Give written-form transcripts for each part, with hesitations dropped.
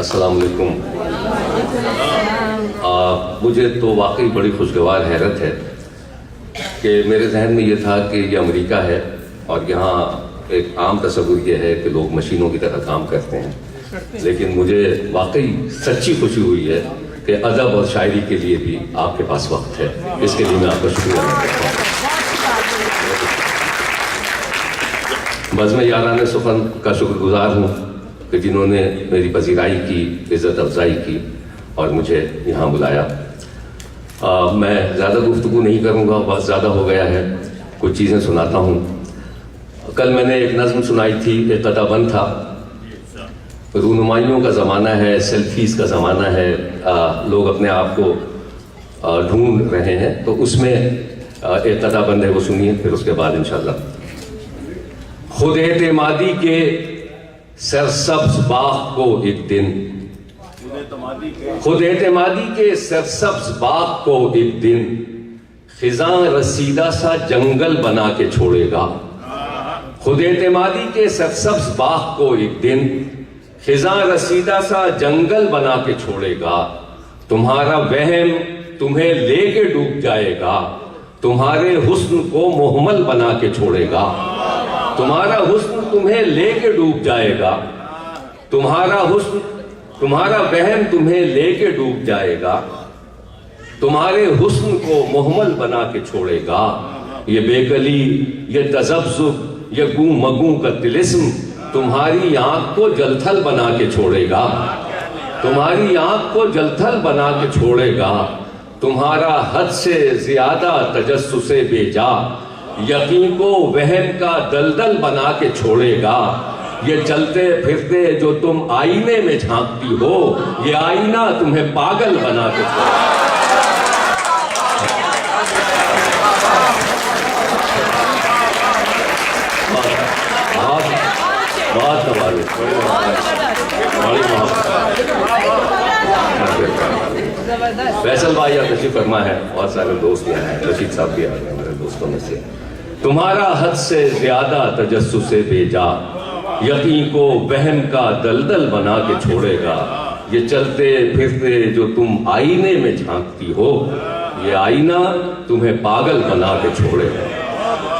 अस्सलाम वालेकुम। मुझे तो वाकई बड़ी खुशगवार हैरत है कि मेरे जहन में ये था कि ये अमेरिका है और यहाँ एक आम तस्वुर ये है कि लोग मशीनों की तरह काम करते हैं, लेकिन मुझे वाकई सच्ची खुशी हुई है कि अदब और शायरी के लिए भी आपके पास वक्त है। इसके लिए मैं आपका शुक्रिया अदा करता हूँ। बज़्म यारान सुखन का शुक्रगुजार हूँ कि जिन्होंने मेरी पजीराई की, इज़्ज़त अफजाई की और मुझे यहाँ बुलाया। मैं ज़्यादा गुफ्तगू नहीं करूँगा, बहुत ज़्यादा हो गया है। कुछ चीज़ें सुनाता हूँ। कल मैंने एक नज़्म सुनाई थी, एक कताबंद था। रूनुमाइयों का ज़माना है, सेल्फीज़ का ज़माना है, लोग अपने आप को ढूंढ रहे हैं, तो उसमें एक कताबंद है, वो सुनिए, फिर उसके बाद इंशाअल्लाह। खुद एतमादी के सरसब्ज बाग को एक दिन, खुद एतमादी के सरसब्ज बाग को एक दिन खिज़ां रसीदा सा जंगल बना के छोड़ेगा। खुद एतमादी के सरसब्ज बाग को एक दिन खिज़ां रसीदा सा जंगल बना के छोड़ेगा। तुम्हारा वहम तुम्हें लेके डूब जाएगा, तुम्हारे हुस्न को मोहम्मल बना के छोड़ेगा। तुम्हारा हुस्न तुम्हें लेके डूब जाएगा, तुम्हारा हुस्न, तुम्हारा वहम तुम्हें लेके डूब जाएगा, तुम्हारे हुस्न को मोहम्मल बना के छोड़ेगा। ये बेकली, ये तज़ब्ज़ुब, ये गू मगू का तिलिस्म तुम्हारी आंख को जलथल बना के छोड़ेगा, तुम्हारी आंख को जलथल बना के छोड़ेगा। तुम्हारा हद से ज्यादा तजस्सुसे बेजा यकीन को वहम का दलदल बना के छोड़ेगा। ये चलते फिरते जो तुम आईने में झांकती हो, ये आईना तुम्हें पागल बना के छोड़ेगा। बहुत कमाल, फैसल भाई या तशरीफ फरमा है, बहुत सारे दोस्त यहाँ हैं, रशीद साहब भी आ गए मेरे दोस्तों में से। तुम्हारा हद से ज्यादा तजस्सुसे बेजा यकीन को वहम का दलदल बना के छोड़ेगा। ये चलते फिरते जो तुम आईने में झांकती हो, ये आईना तुम्हें पागल बना के छोड़ेगा।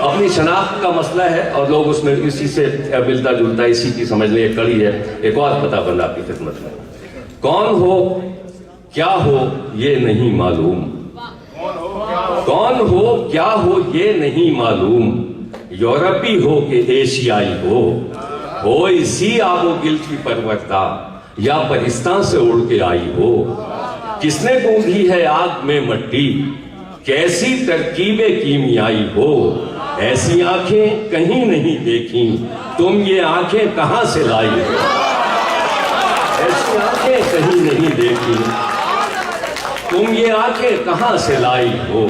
अपनी शनाख्त का मसला है और लोग उसमें इसी से मिलता जुलता, इसी की समझ में एक कड़ी है। एक और पताबंद आपकी खिदमत में। कौन हो क्या हो ये नहीं मालूम, कौन हो क्या हो ये नहीं मालूम, यूरोपी हो कि एशियाई हो इसी आबो गिल की परवरदा या परिस्तान से उड़ के आई हो। किसने गूंधी है आग में मट्टी, कैसी तरकीबें कीमियाई हो। ऐसी आंखें कहीं नहीं देखी, तुम ये आंखें कहां से लाई हो। ऐसी आंखें कहीं नहीं देखी, तुम ये आंखें कहां से लाई हो।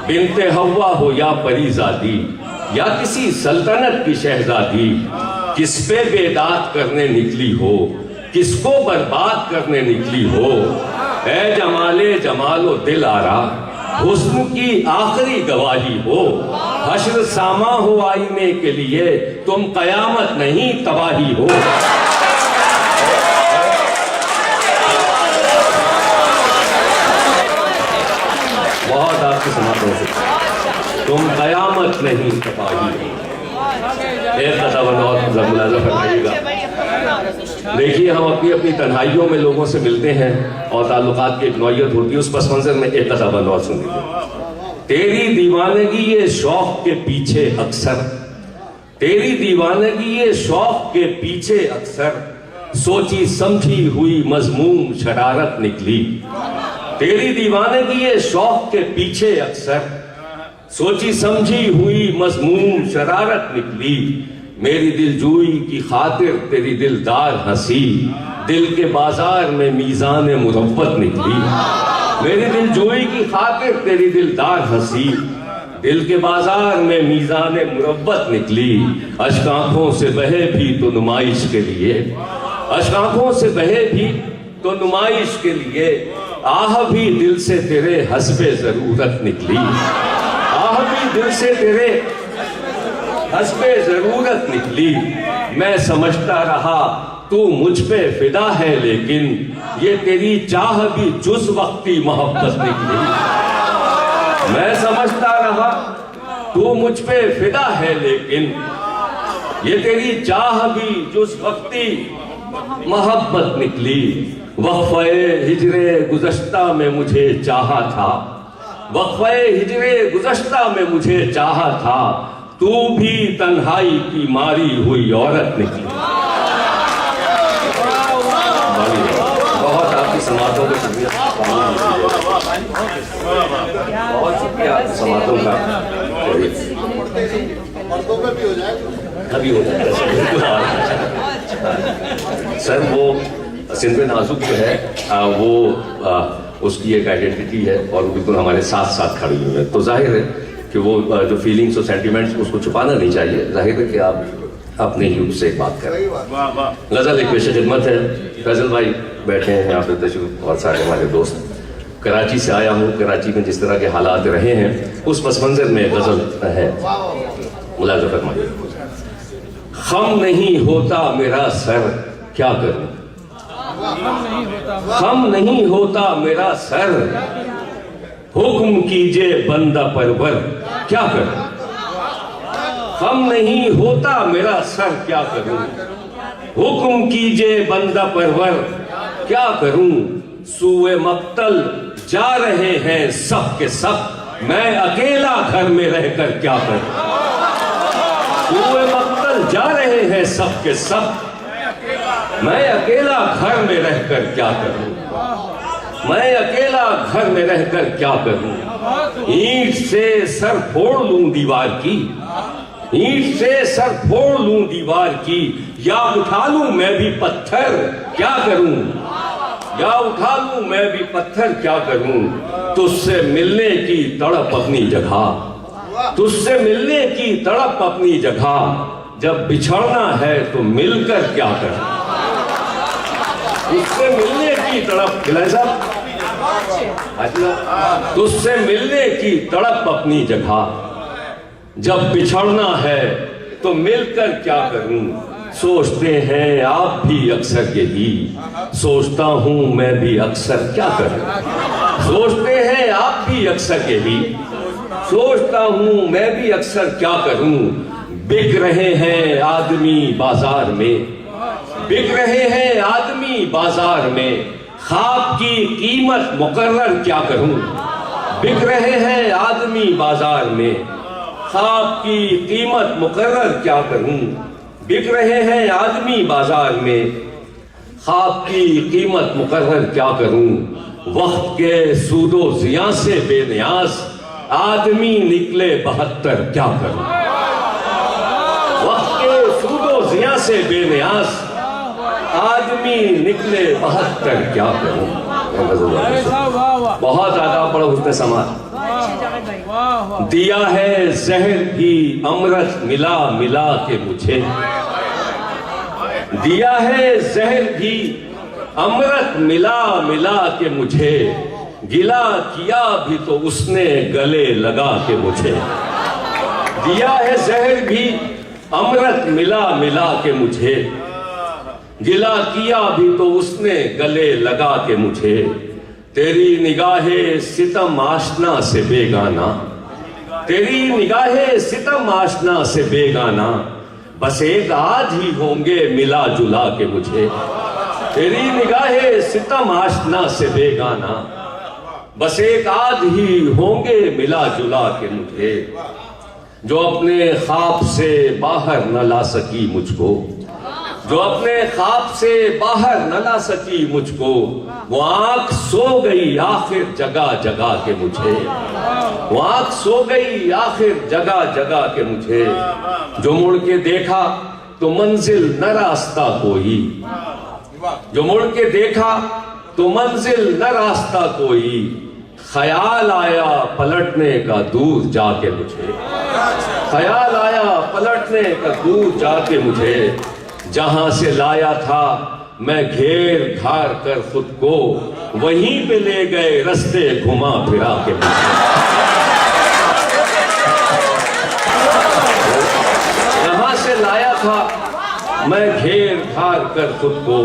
बिनते हव्वा हो या परीजादी या किसी सल्तनत की शहजादी, किस पे बेदात करने निकली हो, किसको बर्बाद करने निकली हो। ऐ जमाले जमालो दिल आरा, हुस्न की आखिरी गवाही हो। हश्र सामा हो आईने के लिए, तुम कयामत नहीं तबाही हो। बहुत आपकी समाप्त हो चुकी, तुम कयामत नहीं तबाही हो। एक कताबंद और मुलाज़ा फरमाइएगा। देखिए, हम अपनी अपनी तन्हाइयों में लोगों से मिलते हैं और ताल्लुकात की एक नौयत होती है। उस पस मंजर में एक कताबंद और सुन लीजिए। तेरी दीवानगी ये शौक के पीछे अक्सर, तेरी दीवानगी ये शौक के पीछे अक्सर, सोची समझी हुई मजमूम शरारत निकली। तेरी दीवानगी ये शौक के पीछे अक्सर, सोची समझी हुई मजमूम शरारत निकली। मेरी दिलजोई की खातिर तेरी दिलदार हंसी, दिल के बाजार में मीज़ान मुरव्वत निकली। मेरी दिलजोई की खातिर तेरी दिलदार हंसी, दिल के बाजार में मीज़ान मुरव्वत निकली। अश्क आंखों से बहे भी तो नुमाइश के लिए, अश्क आंखों से बहे भी तो नुमाइश के लिए, आह भी दिल से तेरे हस्बे जरूरत निकली। आह भी दिल से तेरे हस्बे जरूरत निकली। मैं समझता रहा तू मुझ पे फिदा है, लेकिन ये तेरी चाह भी जुज़ वक्ती मोहब्बत निकली। मैं समझता रहा तू मुझ पे फिदा है, लेकिन ये तेरी चाह भी जुज़ वक्ती मोहब्बत निकली। वक़्फ़े हिजरे गुज़श्ता में मुझे चाहा था, वक़्फ़े हिजरे गुज़श्ता में मुझे चाहा था, तू भी तन्हाई की मारी हुई औरत निकली। बहुत आपकी समातों को शुक्रिया, बहुत शुक्रिया आपकी समातों का। अभी हो जाएगा सर। वो सिंध में नाजुक जो है वो उसकी एक आइडेंटिटी है और वो बिल्कुल हमारे साथ साथ खड़ी हुई है। तो जाहिर है कि वो जो फीलिंग्स और सेंटिमेंट्स उसको छुपाना नहीं चाहिए। जाहिर है कि आप अपने ही उससे बात करें। गजल एक पेश खिदमत है। फैजल भाई बैठे हैं यहाँ पे तशरीफ, और सारे हमारे दोस्त। कराची से आया हूँ, कराची में जिस तरह के हालात रहे हैं उस पस मंजर में गजल है, मुलाज़ा फरमाइए। खम नहीं होता मेरा सर क्या करूं, खम नहीं होता मेरा सर, हुक्म कीजिए बंदा परवर क्या करूं। खम नहीं होता मेरा सर क्या करूं, हुक्म कीजिए बंदा परवर क्या करूं। सूए मक्तल जा रहे हैं सब के सब, मैं अकेला घर में रहकर क्या करूं। सूए मक्तल जा रहे हैं सब के सब, मैं अकेला घर में रहकर क्या करूं। मैं अकेला घर में रहकर क्या करूं। ईंट से सर फोड़ लूं दीवार की, ईंट से सर फोड़ लूं दीवार की, या उठा लूं मैं भी पत्थर क्या करूं। या उठा लूं मैं भी पत्थर क्या करूं। तुझसे मिलने की तड़प अपनी जगह, तुझसे मिलने की तड़प अपनी जगह, जब बिछड़ना है तो मिलकर क्या करूं। तुझसे मिलने की तड़प, खिलाए साहब, तुझसे मिलने की तड़प अपनी जगह, जब बिछड़ना है तो मिलकर क्या करूं। सोचते हैं आप भी अक्सर यही, सोचता हूं मैं भी अक्सर क्या करूं। सोचते हैं आप भी अक्सर यही, सोचता हूं मैं भी अक्सर क्या करूं। बिक रहे हैं आदमी बाजार में, बिक रहे हैं आदमी बाजार में, ख्वाब की कीमत मुकर्रर क्या करूं। बिक रहे हैं आदमी बाजार में, ख्वाब की कीमत मुकर्रर क्या करूं। बिक रहे हैं आदमी बाजार में, ख्वाब की कीमत मुकर्रर क्या करूं। वक्त के सूदो जिया से बेनियाज आदमी निकले 72 क्या करूं। वक्त के सूदो जिया से बेनियाज आदमी निकले 72 क्या करूं। बहुत ज्यादा बड़ा हुस्न समाज। दिया है जहर भी अमृत मिला मिला के मुझे, दिया है जहर भी अमृत मिला मिला के मुझे, गिला किया भी तो उसने गले लगा के मुझे। दिया है जहर भी अमृत मिला मिला के मुझे, गिला किया भी तो उसने गले लगा के मुझे। तेरी निगाहे सितम आशना से बेगाना, तेरी निगाहे सितम आशना से बेगाना, बस एक आज ही होंगे मिला जुला के मुझे। तेरी निगाहे सितम आशना से बेगाना, बस एक आज ही होंगे मिला जुला के मुझे। जो अपने ख्वाब से बाहर न ला सकी मुझको, जो अपने ख्वाब से बाहर न ला सकी मुझको, वो आंख सो गई आखिर जगह जगह के मुझे। वो आंख सो गई आखिर जगह जगह के मुझे। जो मुड़ के देखा तो मंजिल न रास्ता कोई, जो मुड़ के देखा तो मंजिल न रास्ता कोई, ख्याल आया पलटने का दूर जाके मुझे। ख्याल आया पलटने का दूर जाके मुझे। जहां से लाया था मैं घेर घार कर खुद को, वहीं पे ले गए रास्ते घुमा फिरा के मुझे। जहां से लाया था मैं घेर घार कर खुद को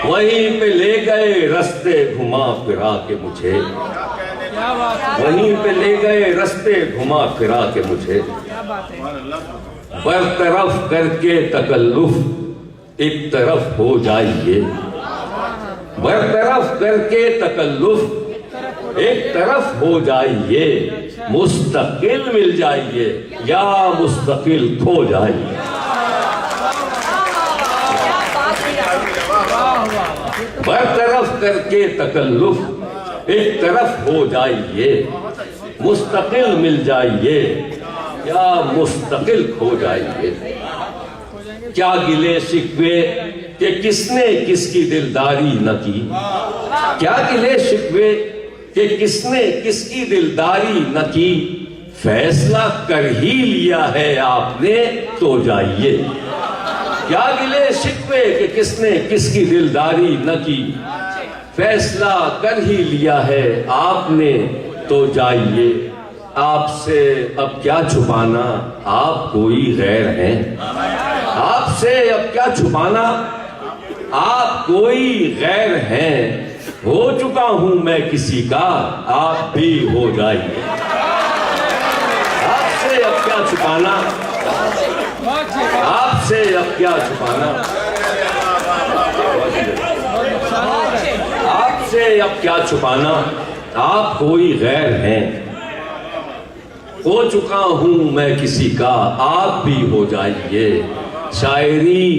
वहीं पे ले गए रास्ते घुमा फिरा के मुझे, वहीं पे ले गए रास्ते घुमा फिरा के मुझे। बरतरफ करके तकल्लुफ एक तरफ हो जाइए, बरतरफ करके तकल्लुफ एक तरफ हो जाइए। मुस्तकिल मिल जाइए या मुस्तकिल खो जाइए। बरतरफ करके तकल्लुफ एक तरफ हो जाइए। मुस्तकिल मिल जाइए या मुस्तकिल खो जाइए। क्या गिले शिकवे कि किसने किसकी दिलदारी न की, क्या गिले शिकवे कि किसने किसकी दिलदारी न की। फैसला कर ही लिया है आपने तो जाइए। क्या गिले शिकवे कि किसने किसकी दिलदारी न की। फैसला कर ही लिया है आपने तो जाइए। आपसे अब क्या छुपाना, आप कोई गैर हैं। आपसे अब क्या छुपाना, आप कोई गैर हैं। हो चुका हूं मैं किसी का, आप भी हो जाइए। आपसे अब क्या छुपाना, आपसे अब क्या छुपाना, आपसे अब क्या छुपाना, आप कोई गैर हैं। हो चुका हूं मैं किसी का, आप भी हो जाइए। शायरी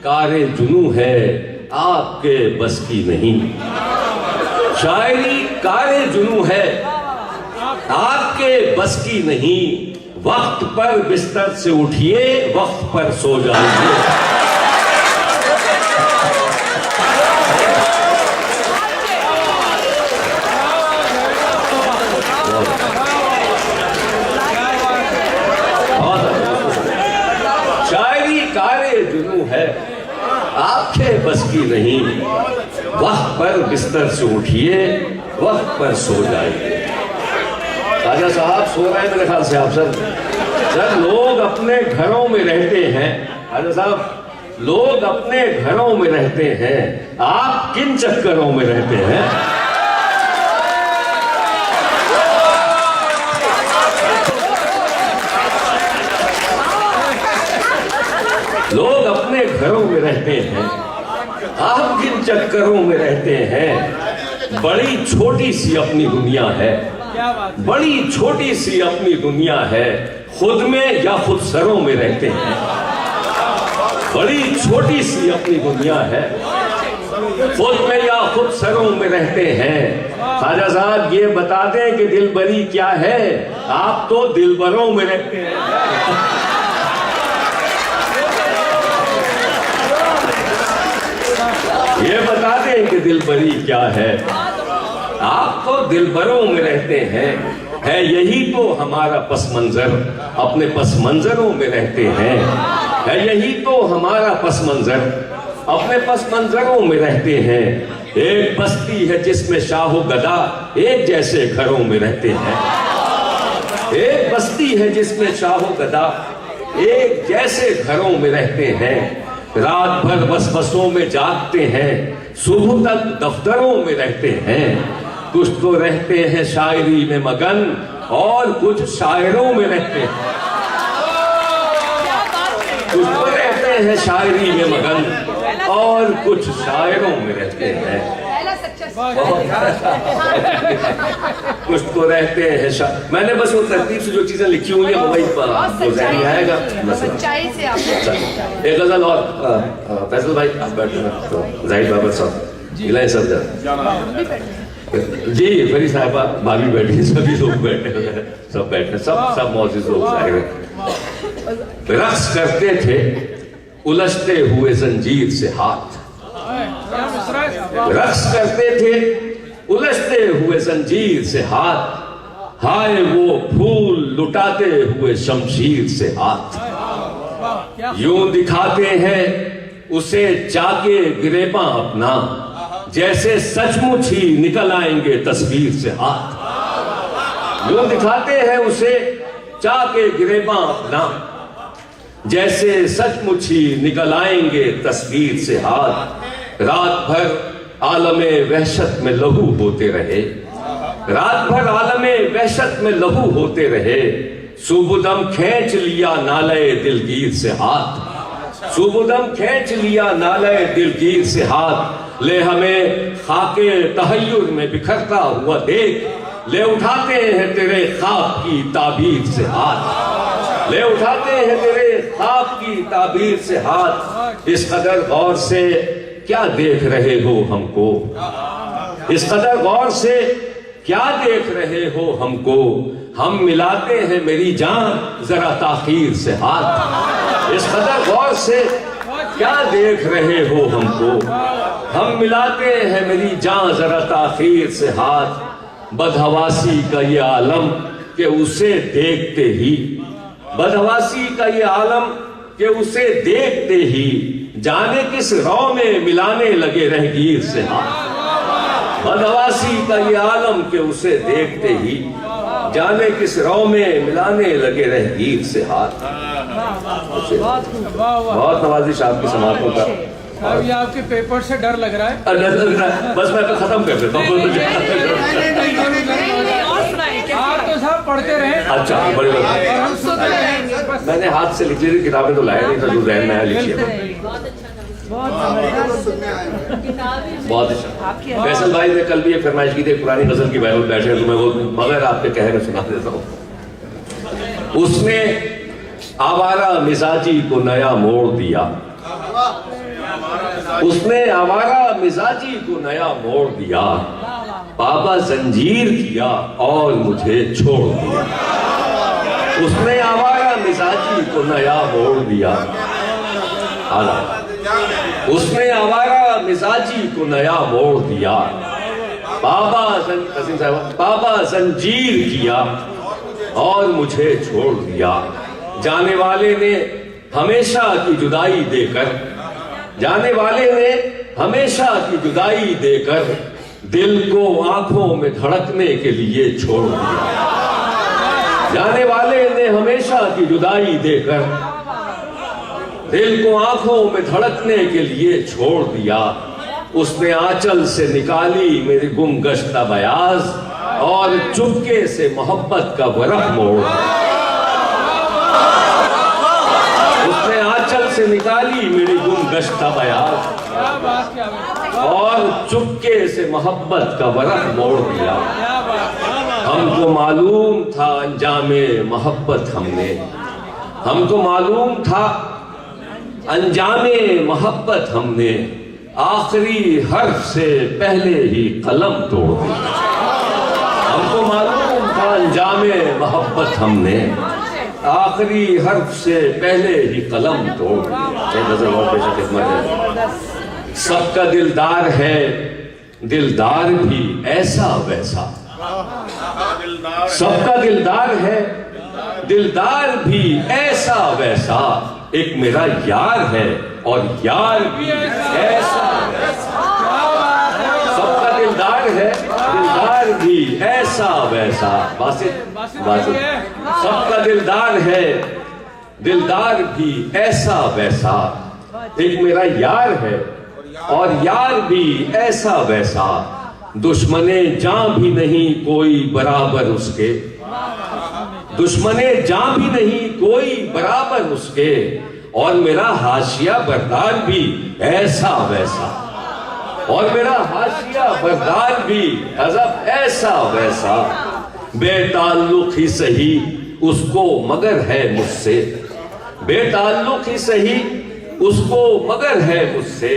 कारे जुनू है, आपके बस की नहीं। शायरी कारे जुनू है, आपके बस की नहीं। वक्त पर बिस्तर से उठिए, वक्त पर सो जाइए। शायरी कारे जुनू है, आपके बस की नहीं। वक्त पर बिस्तर से उठिए, वक्त पर सो जाइए। राजा साहब सो रहे हैं मेरे ख्याल से आप सर लोग अपने घरों में रहते हैं। राजा साहब लोग अपने घरों में रहते हैं, आप किन चक्करों में रहते हैं। लोग अपने घरों में रहते हैं, आप किन चक्करों में रहते हैं। बड़ी छोटी सी अपनी दुनिया है, बड़ी छोटी सी अपनी दुनिया है। खुद में या खुद सरों में रहते हैं। बड़ी छोटी सी अपनी दुनिया है, खुद में या खुद सरों में रहते हैं। ख्वाजा साहब ये बता दें कि दिलबरी क्या है, आप तो दिलबरों में रहते हैं। ये बता दें कि दिलबरी क्या है, आप तो दिलबरों में रहते हैं। है यही तो हमारा पस मंजर, अपने पस मंजरों में रहते हैं। है यही तो हमारा पस मंजर, अपने पस मंजरों में रहते हैं। एक बस्ती है जिसमें शाहो गदा एक जैसे घरों में रहते हैं। एक बस्ती है जिसमें शाहो गदा एक जैसे घरों में रहते हैं। रात भर बस बसों में जागते हैं, सुबह तक दफ्तरों में रहते हैं। कुछ तो रहते हैं शायरी में मगन और कुछ शायरों में रहते हैं। कुछ तो रहते हैं शायरी में मगन और कुछ शायरों में रहते हैं। कुछ तो रहते हैं मैंने बस वो तरतीब से जो चीजें लिखी हुई है वही तो आएगा। सच्चाई से आपने एक गजल और फैसल भाई आप बैठे, जाहिद बाबर साहब, इलाही सफदर जी, फरी साहबा, भाभी बैठी, सभी लोग बैठे, सब बैठे, सब मौजूद लोग जाहिर। रक्स करते थे उलझते हुए जंजीर से हाथ, रक्स करते थे उलझते हुए जंजीर से हाथ। हाय वो फूल लुटाते हुए शमशीर से हाथ। यूं दिखाते हैं उसे जाके गिरेबा अपना, जैसे सचमुच ही निकल आएंगे तस्वीर से हाथ। यूं दिखाते हैं उसे जाके गिरेबा अपना, जैसे सचमुच ही निकल आएंगे तस्वीर से हाथ। रात भर आलमे वहशत में लहू होते रहे, रात भर आलमे वहशत में लहू होते रहे। सुबुदम खींच लिया नाले दिलगीर से हाथ, सुबुदम खींच लिया नाले दिलगीर से हाथ। ले हमें खाके तहय्युर में बिखरता हुआ देख, ले उठाते हैं तेरे ख्वाब की ताबीर से हाथ, ले उठाते हैं तेरे ख्वाब की ताबीर से हाथ। इस कदर गौर से क्या देख रहे हो हमको, इस कदर गौर से क्या देख रहे हो हमको। हम मिलाते हैं मेरी जान जरा ताखीर से हाथ। इस कदर गौर से क्या देख रहे हो हमको, हम मिलाते हैं मेरी जान जरा ताखीर से हाथ। बदहवासी का ये आलम कि उसे देखते ही, बदहवासी का ये आलम कि उसे देखते ही जाने किस रौ में मिलाने लगे रहगीर से हाथ। बदहवासी का ये आलम कि उसे देखते ही जाने किस रौ में मिलाने लगे रहगीर से हाथ। बहुत नवाजिश आपकी समातों का। अब ये आपके पेपर से डर लग रहा है? डर लग रहा है, बस मैं तो खत्म कर देता हूँ। आप तो साहब पढ़ते रहे। अच्छा, बड़ी बात। मैंने हाथ से लिख ली थी किताबें, तो लाया नहीं था, जो जहन में आया लिखी है। बहुत अच्छा। फैसल भाई ने कल भी ये फरमाइश की थी, पुरानी गजल की बैठक बैठे, तो मैं वो बगैर आपके कहे में सुना देता हूँ। उसने आवारा मिजाजी को नया मोड़ दिया, उसने आवारा मिजाजी को नया मोड़ दिया। बाबा जंजीर किया और मुझे छोड़ दिया। उसने आवारा मिजाजी को नया मोड़ दिया, उसने आवारा मिजाजी को नया मोड़ दिया। बाबा जंजीर किया और मुझे छोड़ दिया। जाने वाले ने हमेशा की जुदाई देकर, जाने वाले ने हमेशा की जुदाई देकर दिल को आंखों में धड़कने के लिए छोड़ दिया। जाने वाले ने हमेशा की जुदाई देकर दिल को आंखों में धड़कने के लिए छोड़ दिया। उसने आंचल से निकाली मेरी गुमगश्ता बयाज और चुपके से मोहब्बत का बरफ मोड़ दिया। उसने आंचल से निकाली मेरी गुमगश्ता बयाज और चुपके से मोहब्बत का बरफ मोड़ दिया। हमको मालूम था अंजामे मोहब्बत हमने, हमको मालूम था अंजामे मोहब्बत हमने आखिरी हर्फ से पहले ही कलम तोड़ दी। हमको मालूम था अंजामे मोहब्बत हमने आखिरी हर्फ से पहले ही कलम तोड़ दी। सबका दिलदार है, दिलदार भी ऐसा वैसा, सबका दिलदार है, दिलदार भी ऐसा वैसा। एक मेरा यार है और यार भी ऐसा वैसा। सबका दिलदार है, दिलदार भी ऐसा वैसा। सबका दिलदार है, दिलदार भी ऐसा वैसा। एक मेरा यार है और यार भी ऐसा वैसा। दुश्मने जान भी नहीं कोई बराबर उसके, दुश्मने जान भी नहीं कोई बराबर उसके। और मेरा हाशिया बरदार भी ऐसा वैसा, और मेरा हाशिया बरदार भी अजब ऐसा वैसा। बेताल्लुक ही सही उसको मगर है मुझसे, बेताल्लुक ही सही उसको मगर है मुझसे।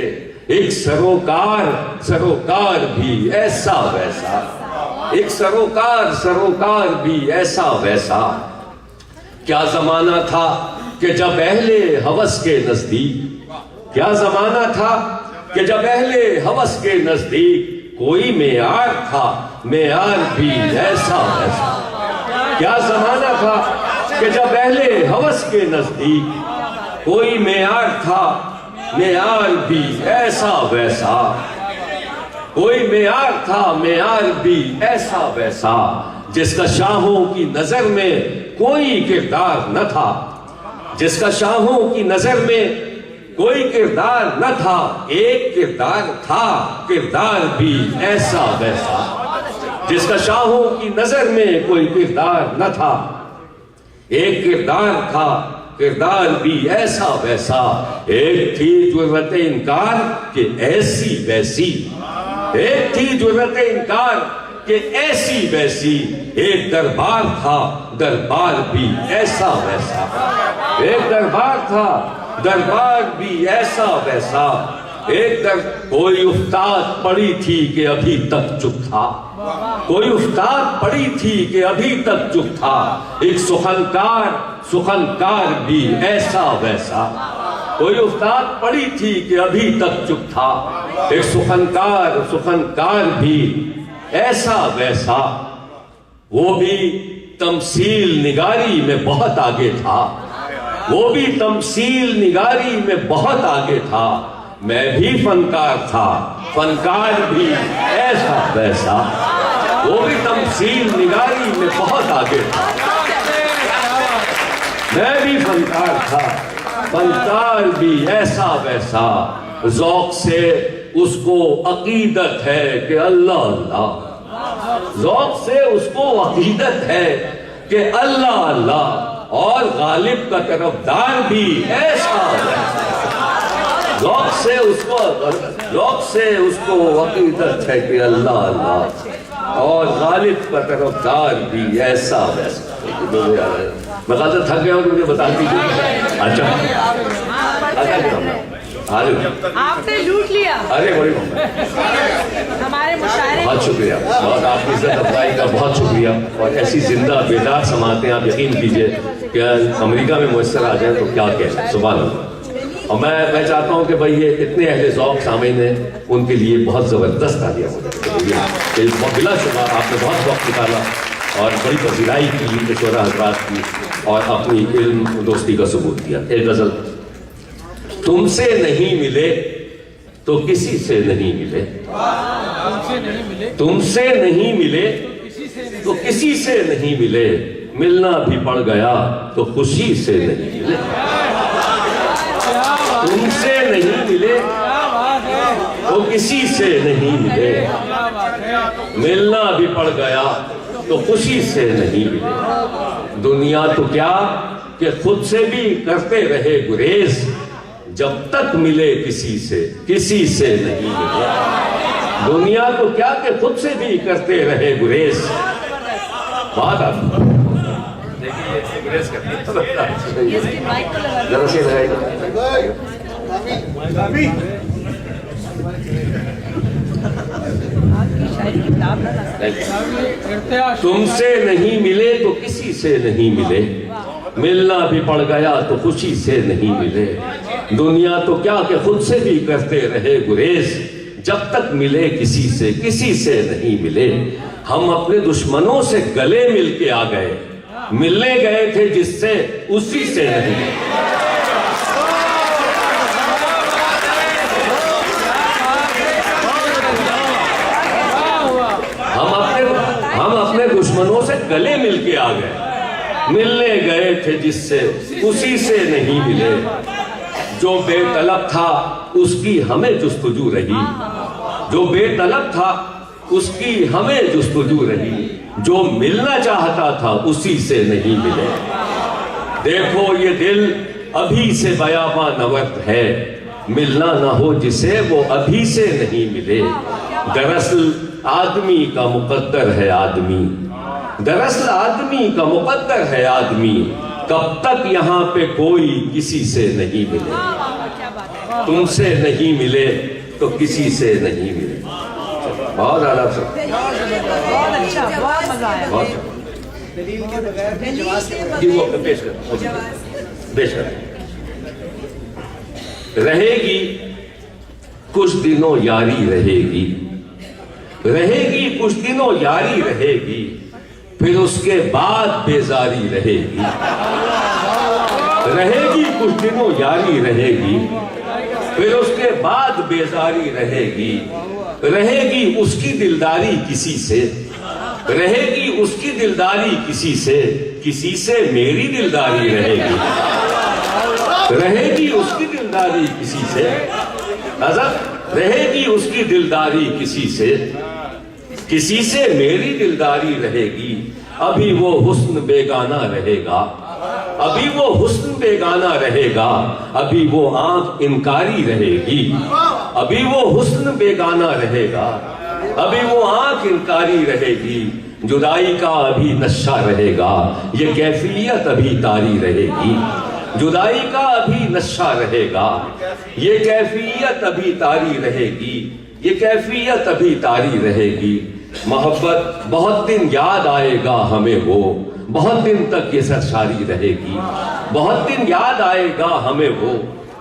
एक सरोकार सरोकार भी ऐसा वैसा, एक सरोकार सरोकार भी ऐसा वैसा। क्या जमाना था कि जब अहले हवस के नजदीक, क्या जमाना था कि जब अहले हवस के नजदीक कोई मेयार था, मेयार भी ऐसा वैसा। क्या जमाना था कि जब अहले हवस के नजदीक कोई मेयार था, मेयार भी ऐसा वैसा। कोई मेयार था, मेयार भी ऐसा वैसा। जिसका शाहों की नजर में कोई किरदार न था, जिसका शाहों की नजर में कोई किरदार न था, एक किरदार था, किरदार भी ऐसा वैसा। जिसका शाहों की नजर में कोई किरदार न था, एक किरदार था, किरदार भी ऐसा वैसा। एक थी जुर्रत इनकार कि ऐसी वैसी, एक थी जुर्रत इनकार कि ऐसी वैसी। एक दरबार था, दरबार भी ऐसा वैसा। एक दरबार था, दरबार भी ऐसा वैसा। कोई उस्ताद पड़ी थी कि अभी तक चुप था, कोई उस्ताद पड़ी थी कि अभी तक चुप था। एक सुखनकार भी ऐसा वैसा। कोई उस्ताद पड़ी थी कि अभी तक चुप था। एक सुखनकार भी ऐसा वैसा। वो भी तमसील निगारी में बहुत आगे था, वो भी तमसील निगारी में बहुत आगे था। मैं भी फनकार था, फनकार भी ऐसा वैसा। वो भी तमसील निगारी में बहुत आगे था। मैं भी फनकार था, फनकार भी ऐसा वैसा। ज़ौक़ से उसको अकीदत है कि अल्लाह अल्लाह, ज़ौक़ से उसको अकीदत है कि अल्लाह अल्लाह। और गालिब का तरफदार भी ऐसा वैसा। ज़ौक़ से उसको अकीदत है कि अल्लाह अल्लाह। और गालिब का तरफदार भी ऐसा वैसा। मैं कहता थक गया हूँ, मुझे बता दीजिए। अच्छा आपने लूट लिया। अरे बड़ी हमारे मुशायरे। बहुत शुक्रिया, बहुत आपकी इज्जत अफजाई का बहुत शुक्रिया। और ऐसी जिंदा बेदार समातें आप यकीन कीजिए कि अमेरिका में मुयस्सर आ जाए तो क्या कहें, सुभान अल्लाह। और मैं चाहता हूँ कि भाई ये इतने अहले ज़ौक़ सामीन हैं, उनके लिए बहुत ज़बरदस्त तालियां हो जाए। बिलाशुबा आपने बहुत वक्त निकाला और बड़ी पजीराई की पेशवा हज़रात की और अपनी इल्म दोस्ती का सबूत दिया। एक गज़ल, तुमसे नहीं मिले तो किसी से नहीं मिले, तुमसे नहीं मिले तो किसी से नहीं मिले। मिलना भी पड़ गया तो खुशी से नहीं मिले। तुमसे नहीं मिले तो किसी से नहीं मिले। मिलना भी पड़ गया तो खुशी से नहीं मिले। दुनिया तो क्या कि खुद से भी करते रहे गुरेज, जब तक मिले किसी से नहीं मिले। दुनिया तो क्या कि खुद से भी करते रहे गुरेज। बात आप देखिए, गुरेज जरा से तुमसे नहीं मिले तो किसी से नहीं मिले। मिलना भी पड़ गया तो खुशी से नहीं मिले। दुनिया तो क्या कि खुद से भी करते रहे गुरेज, जब तक मिले किसी से नहीं मिले। हम अपने दुश्मनों से गले मिल के आ गए, मिलने गए थे जिससे उसी से नहीं। हम अपने दुश्मनों से गले मिल के आ गए, मिलने गए थे जिससे उसी से नहीं मिले। जो बेतलब था उसकी हमें जुस्तजू रही, जो बेतलब था उसकी हमें जुस्तजू रही। जो मिलना चाहता था उसी से नहीं मिले। देखो ये दिल अभी से बयाबा नवर्त है, मिलना ना हो जिसे वो अभी से नहीं मिले। दरअसल आदमी का मुकद्दर है आदमी, दरअसल आदमी का मुकद्दर है आदमी। कब तक यहाँ पे कोई किसी से नहीं मिले। तुमसे नहीं मिले तो किसी से नहीं मिले। बहुत आला सर, बहुत अच्छा, बहुत मजा आया। बहुत पेश कर रहेगी कुछ दिनों यारी रहेगी, रहेगी कुछ दिनों यारी रहेगी, फिर उसके बाद बेजारी रहेगी। रहेगी कुछ दिनों यारी रहेगी, फिर उसके बाद बेजारी रहेगी। रहेगी उसकी दिलदारी किसी से, रहेगी उसकी दिलदारी किसी से मेरी दिलदारी रहेगी। रहेगी उसकी दिलदारी किसी से, हजरत रहेगी उसकी दिलदारी किसी से मेरी दिलदारी रहेगी। अभी वो हुस्न बेगाना रहेगा, अभी वो हुस्न बेगाना रहेगा, अभी वो आंख इनकारी रहेगी, अभी वो हुस्न बेगाना रहेगा, अभी वो आंख इनकारी रहेगी। जुदाई का अभी नशा रहेगा, ये कैफियत अभी तारी रहेगी। जुदाई का अभी नशा रहेगा, ये कैफियत अभी तारी रहेगी, ये कैफियत अभी तारी रहेगी। मोहब्बत बहुत दिन याद आएगा हमें वो, बहुत दिन तक ये सरसारी रहेगी। बहुत दिन याद आएगा हमें वो,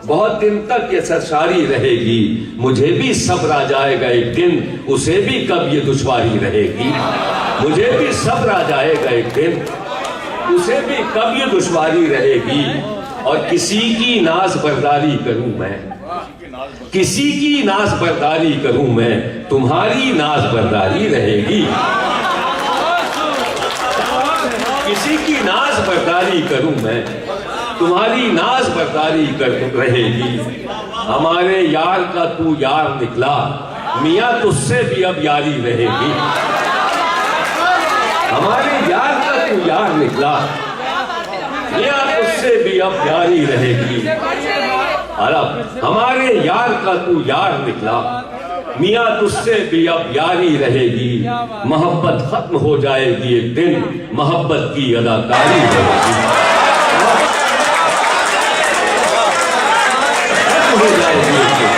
बहुत दिन तक ये सरसारी रहेगी। मुझे भी सब्र आ जाएगा एक दिन, उसे भी कब ये दुश्वारी रहेगी। मुझे भी सब्र आ जाएगा एक दिन, उसे भी कब ये दुश्वारी रहेगी। और किसी की नाज बर्दारी करूं मैं, किसी की नाज बर्दारी करूं मैं, तुम्हारी नाज बर्दारी रहेगी। किसी की नाज बर्दारी करूं मैं, तुम्हारी नाज बर्दारी कर रहेगी। हमारे यार का तू यार निकला, मियां तुझसे भी अब यारी रहेगी। हमारे यार का तू यार निकला, मियां तुझसे भी अब यारी रहेगी। अरब हमारे यार का तू यार निकला, मियां तुझसे भी अब यारी रहेगी। मोहब्बत खत्म हो जाएगी एक दिन, मोहब्बत की अदाकारी रहेगी। खत्म हो जाएगी एक दिन,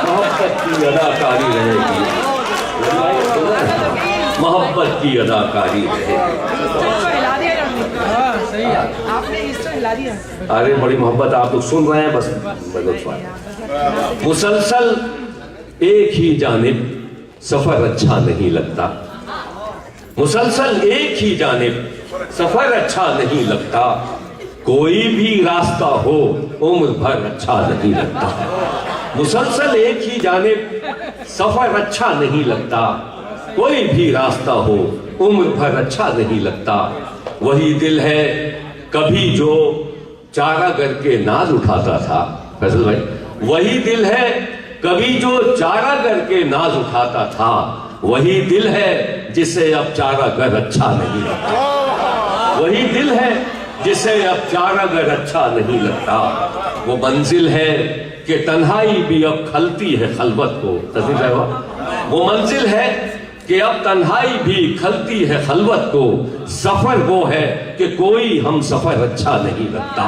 मोहब्बत की अदाकारी रहेगी। मोहब्बत की अदाकारी रहेगी। हाँ सही है। आपने इसको हिला दिया। अरे बड़ी मोहब्बत आप लोग सुन रहे हैं, बस मुसलसल एक ही जानिब सफर अच्छा नहीं लगता। मुसलसल एक ही जानिब सफर अच्छा नहीं लगता। कोई भी रास्ता हो उम्र भर अच्छा नहीं लगता। मुसलसल एक ही जानिब सफर अच्छा नहीं लगता। कोई भी रास्ता हो उम्र भर अच्छा नहीं लगता। वही दिल है कभी जो चारागर के नाज उठाता था, फैसल भाई, वही दिल है कभी जो चारागर के नाज उठाता था। वही दिल है जिसे अब चारागर अच्छा नहीं लगता। वही दिल है जिसे अब चारागर अच्छा नहीं लगता। वो मंजिल है कि तन्हाई भी अब खलती है खलवत को। वो मंजिल है कि अब तन्हाई भी खलती है खलवत को। सफर वो है कि कोई हम सफर अच्छा नहीं लगता।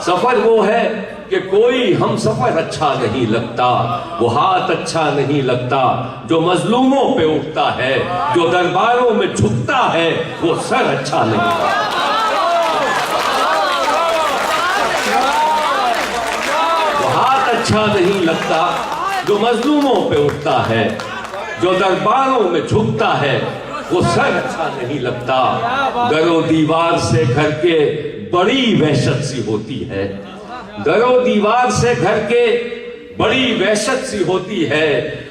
सफर वो है कि कोई हम सफर अच्छा नहीं लगता। वो हाथ अच्छा नहीं लगता जो मजलूमों पे उठता है, जो दरबारों में झुकता है, वो सर अच्छा नहीं लगता। वो हाथ अच्छा नहीं लगता जो मजलूमों पे उठता है, जो दरबारों में झुकता है, वो सर अच्छा नहीं लगता। दरो दीवार से घर के बड़ी वहशत सी होती है। दरो दीवार से घर के बड़ी वहशत सी होती है।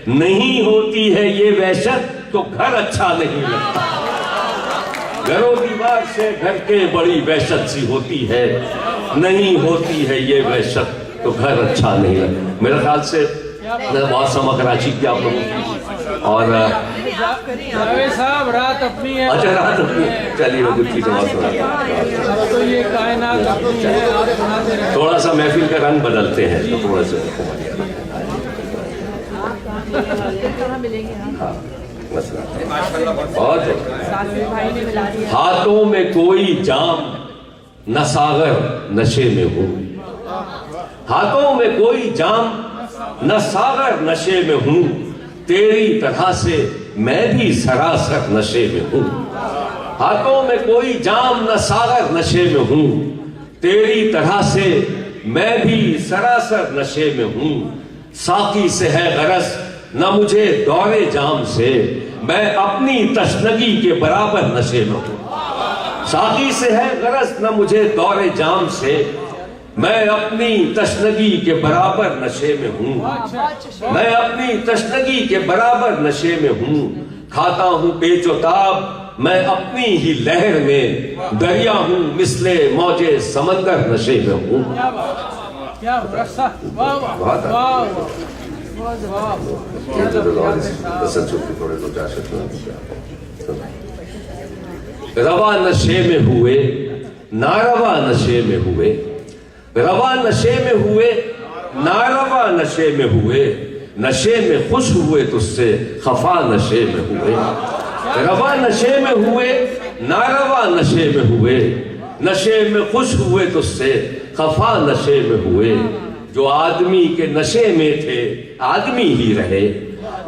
नहीं होती है ये वहशत तो घर अच्छा नहीं लगता। दरो दीवार से घर के बड़ी वहशत सी होती है। नहीं होती है ये वहशत तो घर अच्छा नहीं लगता। मेरे ख्याल से बहुत समा कराची की आप लोगों की और जावेद साहब रात अपनी है। अच्छा रात अपनी, चलिए वो कुछ चीजें बात हो तो ये कायनात अपनी है, आप सुनाते रहे। थोड़ा सा महफिल का रंग बदलते हैं तो थोड़ा सा हाँ बहुत हाथों में कोई जाम न सागर नशे में हूँ। हाथों में कोई जाम न सागर नशे में हूँ। तेरी तरह से मैं भी सरासर नशे में हूँ। हाथों में कोई जाम न सागर नशे में हूँ। तेरी तरह से मैं भी सरासर नशे में हूँ। साकी से है गरज न मुझे दौरे जाम से, मैं अपनी तशनगी के बराबर नशे में हूँ। साकी से है गरज न मुझे दौरे जाम से, मैं अपनी तशनगी के बराबर नशे में हूँ। मैं अपनी तशनगी के बराबर नशे में हूँ। खाता हूँ पेचोताब मैं अपनी ही लहर में दरिया हूँ, मिसले मौजे समंदर नशे में हूँ। क्या बात, क्या रस्सा, वाह वाह बहुत है। वाह वाह, ये तो और थोड़े तो जा सकते रवा नशे में हुए, नारवा नशे में हुए, रवा नशे में हुए, नारवा नशे में हुए, नशे में खुश हुए तुझसे खफा नशे में हुए। रवा नशे में हुए, नारवा नशे में हुए, नशे में खुश हुए तुझसे खफा नशे में हुए। जो आदमी के नशे में थे आदमी ही रहे,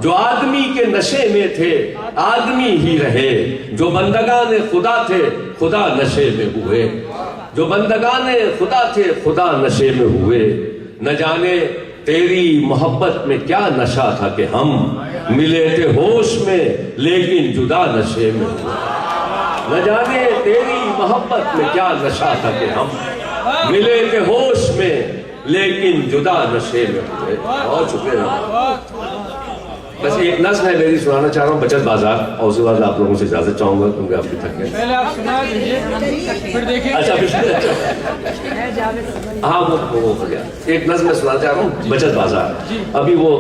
जो आदमी के नशे में थे आदमी ही रहे। जो बंदगाने खुदा थे खुदा नशे में हुए, जो बंदगाने खुदा थे खुदा नशे में हुए। न जाने तेरी मोहब्बत में क्या नशा था कि हम मिले थे होश में लेकिन जुदा नशे में हुए। न जाने तेरी मोहब्बत में क्या नशा था कि हम मिले थे होश में लेकिन जुदा नशे में हुए। बहुत शुक्रिया। बस एक नज़्म है मेरी, सुनाना चाह रहा हूँ, बचत बाजार, और उसके बाद आप लोगों से इजाजत चाहूंगा क्योंकि आपकी थक गए। पहले आप सुना दीजिए फिर देखिए। अच्छा हाँ वो हो गया। एक नज़्म मैं सुनाना चाह रहा हूँ, बचत बाजार। अभी वो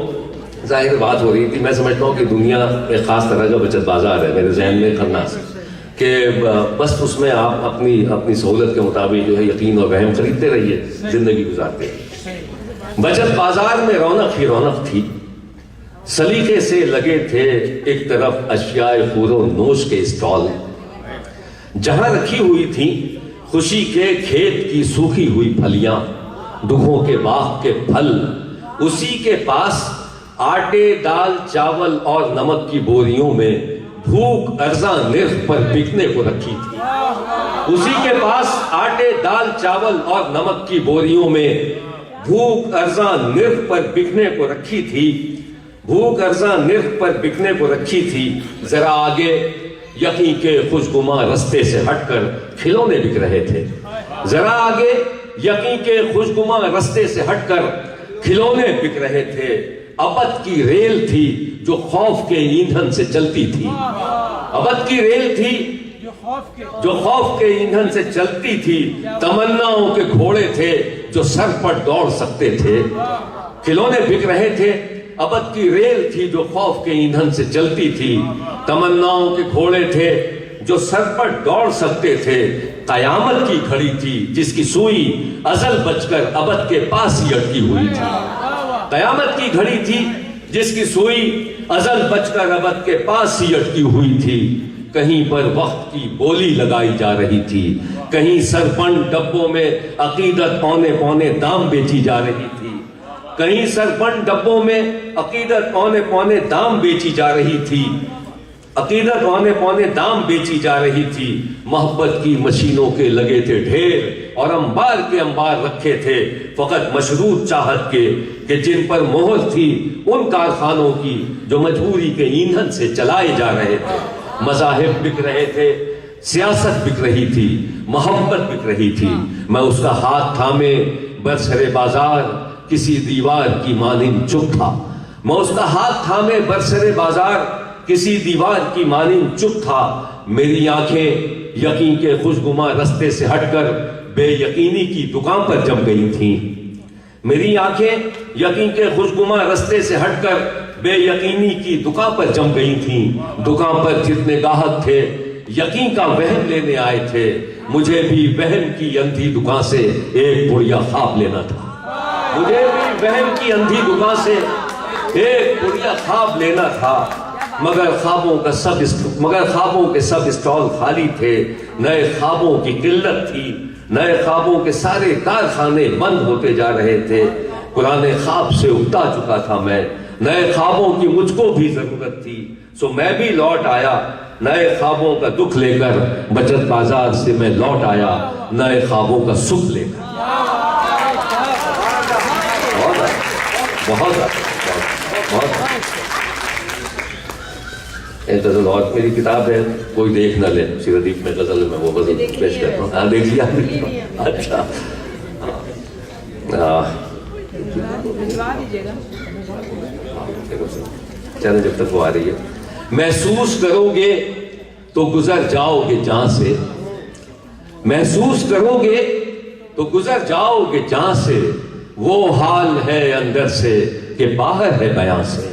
जाहिर बात हो रही थी, मैं समझता हूँ कि दुनिया एक खास तरह का बचत बाजार है मेरे जहन में खन्नास, कि बस उसमें आप अपनी अपनी सहूलत के मुताबिक जो है यकीन और वहम खरीदते रहिए, जिंदगी गुजारते रहिए। बचत बाजार में रौनक ही रौनक थी, सलीके से लगे थे एक तरफ अशियाए खूरो नोश के स्टॉल। जहां रखी हुई थी खुशी के खेत की सूखी हुई फलियां, दुखों के बाग के फल, उसी के पास आटे दाल चावल और नमक की बोरियों में भूख अर्जा निर्ख पर बिकने को रखी थी। उसी के पास आटे दाल चावल और नमक की बोरियों में भूख अर्जा निर्ख पर बिकने को रखी थी। भूख अर्जा निर्ख पर बिकने को रखी थी। जरा आगे यकीन के खुशगुमा रस्ते से हटकर खिलौने बिक रहे थे। जरा आगे यकीन के खुशगुमा रस्ते से हटकर खिलौने बिक रहे थे। अबद की रेल थी जो खौफ के ईंधन से चलती थी। अबद की रेल थी जो खौफ के ईंधन से चलती थी। तमन्नाओं के घोड़े थे जो सर पर दौड़ सकते थे। खिलौने बिक रहे थे। अबद की रेल थी जो खौफ के ईंधन से चलती थी। तमन्नाओं के घोड़े थे जो सर पर दौड़ सकते थे। कयामत की घड़ी थी जिसकी सुई अजल बचकर अबद के पास ही अटकी हुई थी। कयामत की घड़ी थी जिसकी सुई अजल बचकर अबद के पास ही अटकी हुई थी। कहीं पर वक्त की बोली लगाई जा रही थी, कहीं सरपंच डब्बों में अकीदत पौने पौने दाम बेची जा रही थी। कहीं सरपंच डब्बों में अकीदत पौने पौने दाम बेची जा रही थी। अकीदत पौने पौने दाम बेची जा रही थी। मोहब्बत की मशीनों के लगे थे ढेर और अंबार के अंबार रखे थे फकत मशरूत चाहत के, कि जिन पर मोहर थी उन कारखानों की जो मजबूरी के ईंधन से चलाए जा रहे थे। मज़ाहिब बिक रहे थे, सियासत बिक रही थी, मोहब्बत बिक रही थी। मैं उसका हाथ थामे बरसरे बाजार किसी दीवार की मानिंद चुप था। मैं उसका हाथ थामे बरसरे बाजार किसी दीवार की मानिंद चुप था। मेरी आंखें यकीन के खुशगुमा रस्ते से हटकर बेयकीनी की दुकान पर जम गई थीं। मेरी आंखें यकीन के खुशगुमा रस्ते से हटकर बेयकीनी की दुकान पर जम गई थीं। दुकान पर जितने गाहक थे यकीन का वहम लेने आए थे। मुझे भी वहम की अंधी दुकान से एक बुढ़िया ख्वाब लेना था। मुझे भी वहम की अंधी दुकान से एक बुढ़िया ख्वाब लेना था। मगर ख्वाबों के सब स्टॉल खाली थे। नए ख्वाबों की किल्लत थी। नए ख्वाबों के सारे कारखाने बंद होते जा रहे थे। पुराने ख्वाब से उगता चुका था मैं। नए ख्वाबों की मुझको भी जरूरत थी, सो मैं भी लौट आया। नए ख्वाबों का दुख लेकर बचत बाजार से मैं लौट आया, नए ख्वाबों का सुख लेकर। बहुत एक गजल और मेरी किताब है, कोई देख ना ले, सिरदीप में गजल में वो गजल पेश करता हूँ। हाँ देख लिया। अच्छा चलो जब तक वो आ रही है। महसूस करोगे तो गुजर जाओगे जहां से, महसूस करोगे तो गुजर जाओगे जहां से, वो हाल है अंदर से कि बाहर है बयां से।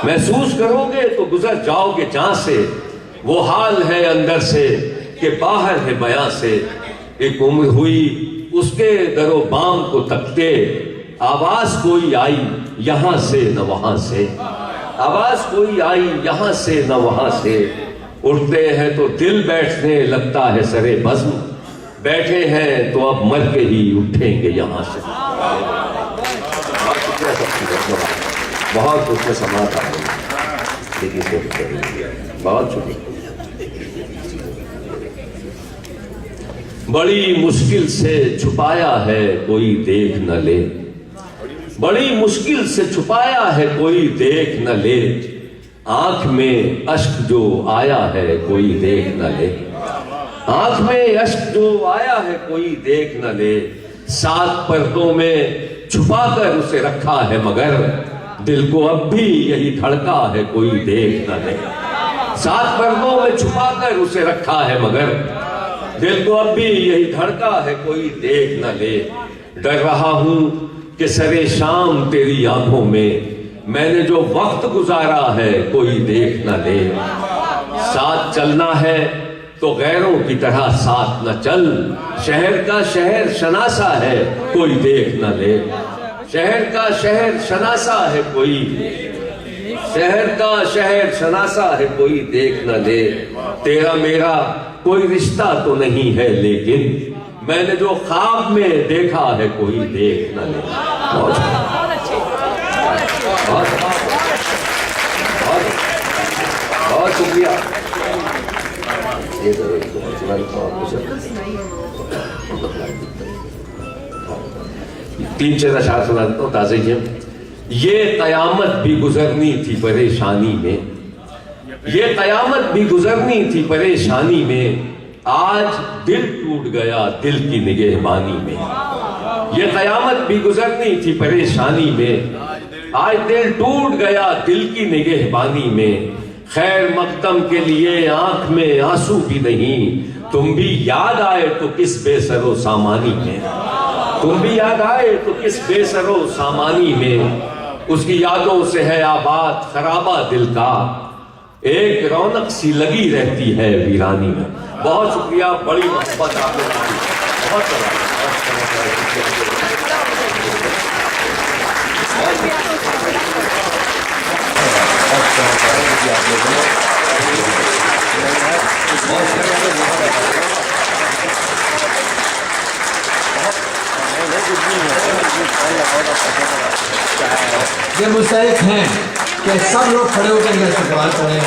महसूस करोगे तो गुजर जाओगे जहां से, वो हाल है अंदर से कि बाहर है बयां से। एक उम्र हुई उसके दरो बाम को तकते, आवाज कोई आई यहां से न वहां से, आवाज कोई आई यहां से न वहां से। उठते हैं तो दिल बैठने लगता है सरे बज़्म, बैठे हैं तो अब मर के ही उठेंगे यहां से। बहुत उसमें समाता है, बहुत शुक्रिया। बड़ी मुश्किल से छुपाया है कोई देख न ले, बड़ी मुश्किल से छुपाया है कोई देख न ले, आंख में अश्क जो आया है कोई देख न ले, आंख में अश्क जो आया है कोई देख न ले। 7 पर्दों में छुपा कर उसे रखा है मगर, दिल को अब भी यही धड़का है कोई देख न ले। 7 पर्दों में छुपा कर उसे रखा है मगर, दिल को अब भी यही धड़का है कोई देख न ले। डर रहा हूं कि सरे शाम तेरी आंखों में, मैंने जो वक्त गुजारा है कोई देख न ले। साथ चलना है तो गैरों की तरह साथ न चल, शहर का शहर शनासा है कोई देख न ले। शहर का शहर शनासा है कोई, शहर का शहर शनासा है कोई देख न ले। तेरा मेरा कोई रिश्ता तो नहीं है लेकिन, मैंने जो ख्वाब में देखा है कोई देख न ले। बहुत शुक्रिया। तीन चार अशार सुना देता हूँ ताज़े ही। ये कयामत भी गुजरनी थी परेशानी में, ये कयामत भी गुजरनी थी परेशानी में, आज दिल टूट गया दिल की निगहबानी में। ये कयामत भी गुजरनी थी परेशानी में, आज दिल टूट गया दिल की निगहबानी में। खैर मकदम के लिए आंख में आंसू भी नहीं, तुम भी याद आए तो किस बेसरो सामानी में, तुम भी याद आए तो किस बेसरो सामानी में। उसकी यादों से है आबाद खराबा दिल का, एक रौनक सी लगी रहती है वीरानी में। बहुत शुक्रिया, बड़ी मोहब्बत आपने की, बहुत ये मुस्तैद हैं कि सब लोग खड़े होकर इनका इस्तेमाल करें।